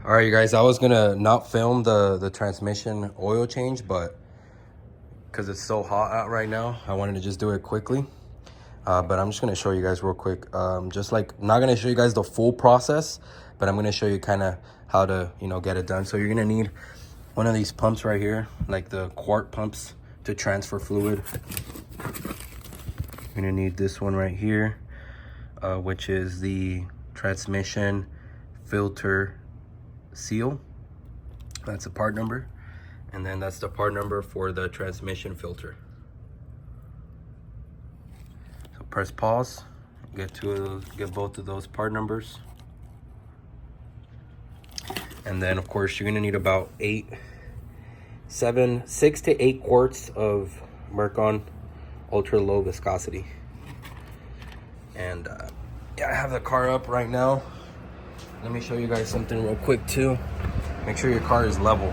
All right, you guys, I was gonna not film the transmission oil change, but because it's so hot out right now, I wanted to just do it quickly. But I'm just gonna show you guys real quick. Just like, not gonna show you guys the full process, but I'm gonna show you kind of how to, get it done. So you're gonna need one of these pumps right here, like the quart pumps to transfer fluid. You're gonna need this one right here, which is the transmission filter seal. That's the part number, and then that's the part number for the transmission filter. So press pause, get both of those part numbers, and then of course you're gonna need about 6 to 8 quarts of Mercon ultra low viscosity. And yeah, I have the car up right now. Let me show you guys something real quick too. Make sure your car is level.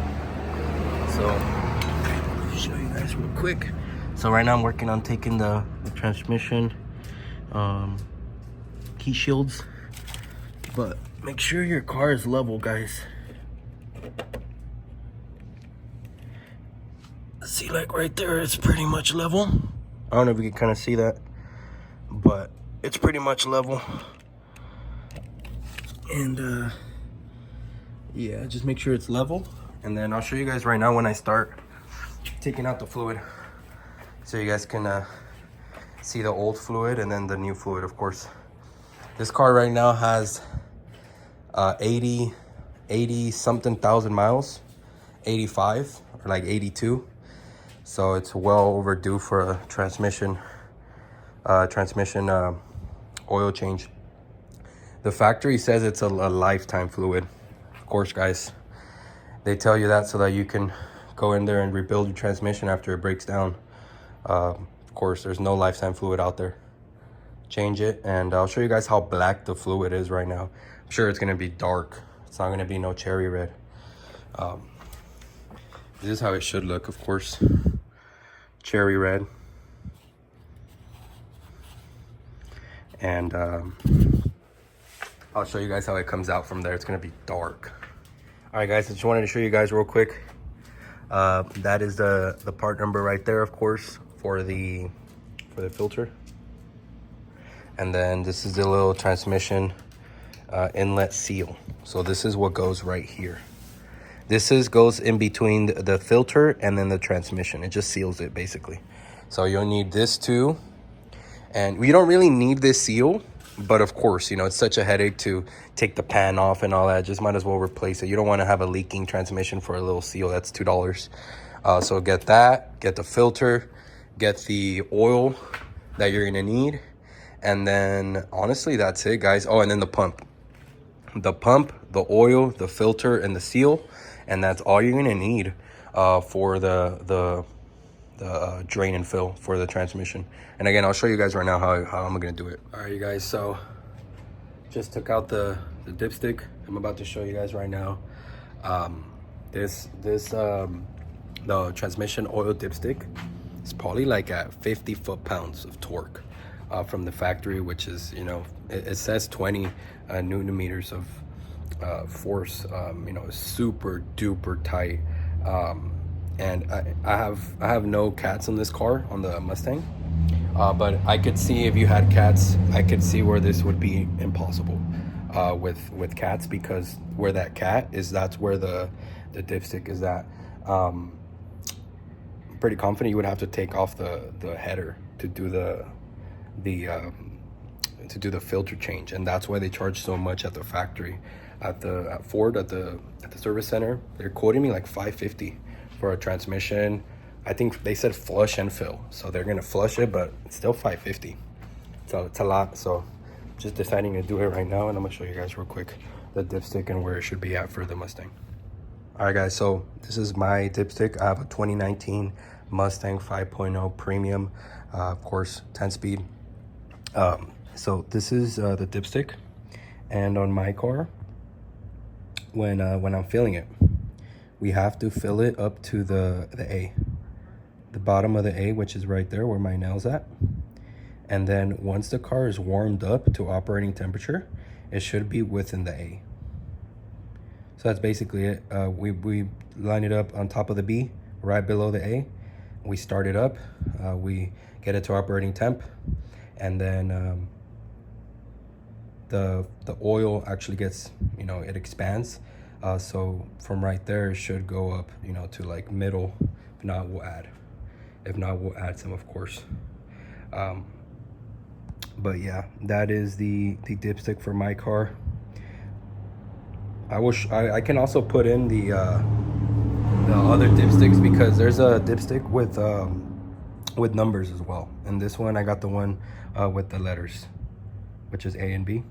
So I'll show you guys real quick. So right now I'm working on taking the transmission heat shields, but make sure your car is level, guys. See, like right there, it's pretty much level. I don't know if you can kind of see that, but it's pretty much level. And yeah, just make sure it's level, and then I'll show you guys right now when I start taking out the fluid, so you guys can see the old fluid and then the new fluid. Of course, this car right now has 80 something thousand miles, 85 or like 82, so it's well overdue for a transmission oil change. The factory says it's a lifetime fluid. Of course, guys, they tell you that so that you can go in there and rebuild your transmission after it breaks down. Of course, there's no lifetime fluid out there. Change it, and I'll show you guys how black the fluid is right now. I'm sure it's gonna be dark. It's not gonna be no cherry red. This is how it should look, of course. Cherry red. And I'll show you guys how it comes out from there. It's gonna be dark. All right, guys, I just wanted to show you guys real quick. That is the part number right there, of course, for the filter. And then this is the little transmission inlet seal. So this is what goes right here. This goes in between the filter and then the transmission. It just seals it, basically. So you'll need this too. And we don't really need this seal, but of course, it's such a headache to take the pan off and all that. Just might as well replace it. You don't want to have a leaking transmission for a little seal. That's $2. So get that, get the filter, get the oil that you're gonna need, and then honestly, that's it, guys. Oh, and then the pump, the oil, the filter, and the seal, and that's all you're gonna need for the drain and fill for the transmission. And again, I'll show you guys right now how I'm gonna do it. All right, you guys, so just took out the dipstick. I'm about to show you guys right now. The transmission oil dipstick is probably like at 50 foot-pounds of torque from the factory, which is, it says 20 newton meters of force. Super duper tight. And I have no cats in this car, on the Mustang, but I could see, if you had cats, I could see where this would be impossible with cats, because where that cat is, that's where the dipstick is at. I'm pretty confident you would have to take off the header to do the filter change, and that's why they charge so much at the factory. At Ford, at the service center, they're quoting me like $550 for a transmission. I think they said flush and fill, so they're gonna flush it, but it's still $550. So it's a lot. So just deciding to do it right now, and I'm gonna show you guys real quick the dipstick and where it should be at for the Mustang. All right, guys, so this is my dipstick. I have a 2019 Mustang 5.0 premium, of course, 10-speed. So this is the dipstick, and on my car, when I'm filling it, we have to fill it up to the A, the bottom of the A, which is right there where my nail's at. And then once the car is warmed up to operating temperature, it should be within the A. So that's basically it. We line it up on top of the B, right below the A. We start it up. We get it to operating temp, and then the oil actually gets, you know, it expands. So from right there, it should go up, you know, to like middle. If not, we'll add. If not, we'll add some, of course. But yeah, that is the dipstick for my car. I can also put in the other dipsticks, because there's a dipstick with numbers as well. And this one, I got the one with the letters, which is A and B.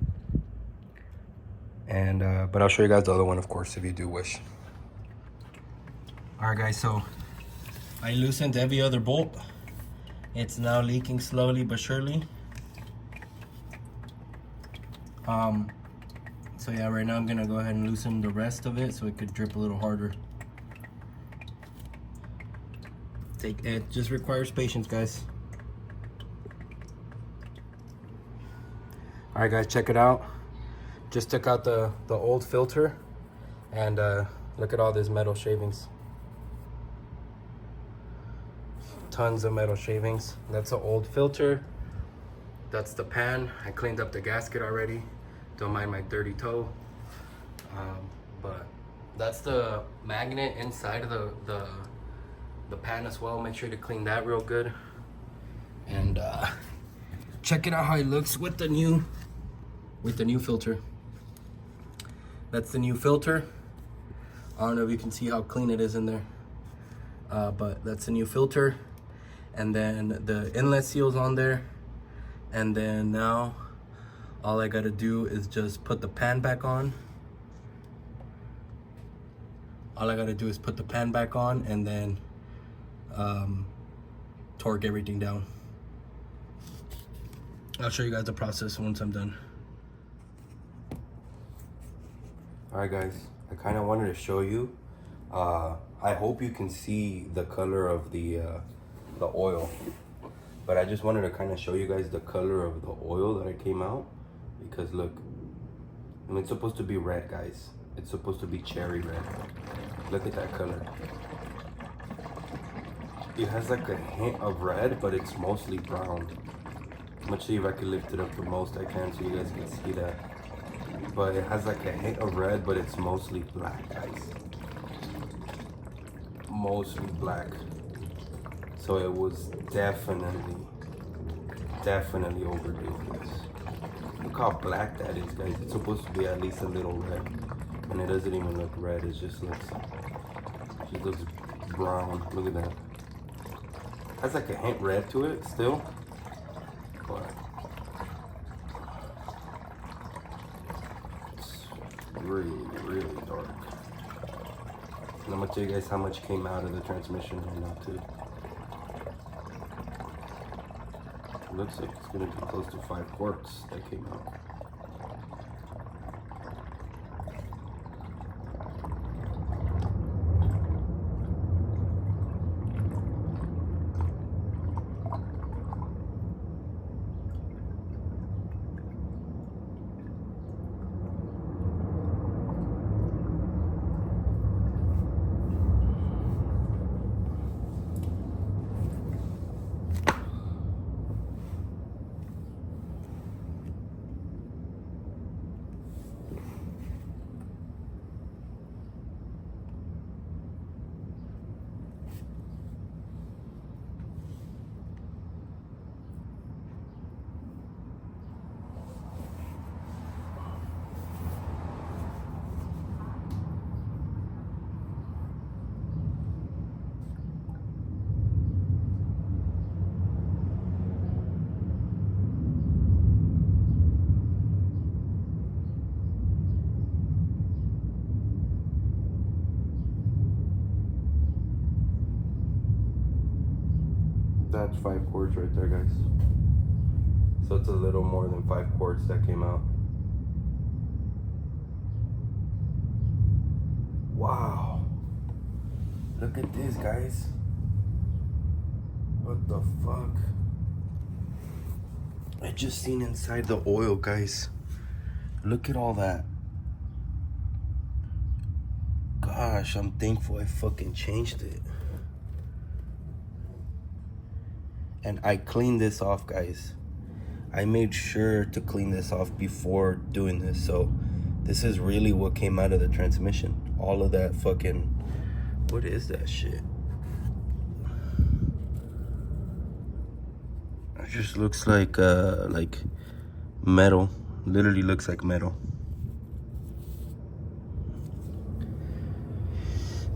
And but I'll show you guys the other one, of course, if you do wish. All right, guys, so I loosened every other bolt. It's now leaking slowly but surely. So yeah, right now I'm gonna go ahead and loosen the rest of it so it could drip a little harder. It just requires patience, guys. All right, guys, check it out. Just took out the old filter, and look at all these metal shavings. Tons of metal shavings. That's an old filter. That's the pan. I cleaned up the gasket already. Don't mind my dirty toe. But that's the magnet inside of the pan as well. Make sure to clean that real good. And check it out how it looks with the new filter. That's the new filter. I don't know if you can see how clean it is in there. But that's the new filter. And then the inlet seal's on there. And then now all I gotta do is just put the pan back on. All I gotta do is put the pan back on, and then torque everything down. I'll show you guys the process once I'm done. All right, guys, I kind of wanted to show you. I hope you can see the color of the oil, but I just wanted to kind of show you guys the color of the oil that it came out, because look, I mean, it's supposed to be red, guys. It's supposed to be cherry red. Look at that color. It has like a hint of red, but it's mostly brown. I'm gonna see if I can lift it up the most I can so you guys can see that. But it has like a hint of red, but it's mostly black, guys. Mostly black. So it was definitely overdue for this. Look how black that is, guys. It's supposed to be at least a little red, and it doesn't even look red. It just looks brown. Look at that. It has like a hint red to it still, but it's really dark. And I'm gonna tell you guys how much came out of the transmission right now too. It looks like it's gonna be close to 5 quarts that came out. That's 5 quarts right there, guys. So it's a little more than 5 quarts that came out. Wow. Look at this, guys. What the fuck? I just seen inside the oil, guys. Look at all that. gosh, I'm thankful I fucking changed it. And I cleaned this off, guys. I made sure to clean this off before doing this. So this is really what came out of the transmission. All of that fucking, what is that shit? It just looks like metal. Literally looks like metal.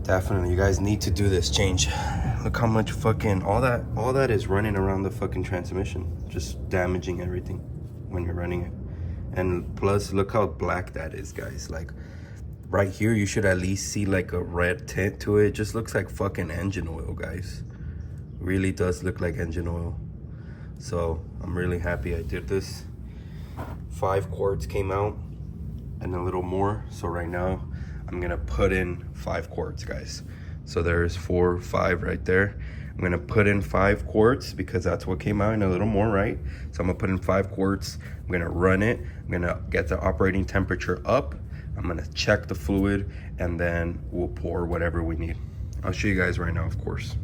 Definitely, you guys need to do this change. Look how much fucking, all that is running around the fucking transmission, just damaging everything when you're running it. And plus, look how black that is, guys. Like, right here, you should at least see like a red tint to it. It just looks like fucking engine oil, guys. Really does look like engine oil. So, I'm really happy I did this. 5 quarts came out and a little more. So right now, I'm gonna put in 5 quarts, guys. So there's 4, 5 right there. I'm gonna put in 5 quarts because that's what came out and a little more, right? So I'm gonna put in 5 quarts. I'm gonna run it. I'm gonna get the operating temperature up. I'm gonna check the fluid and then we'll pour whatever we need. I'll show you guys right now, of course.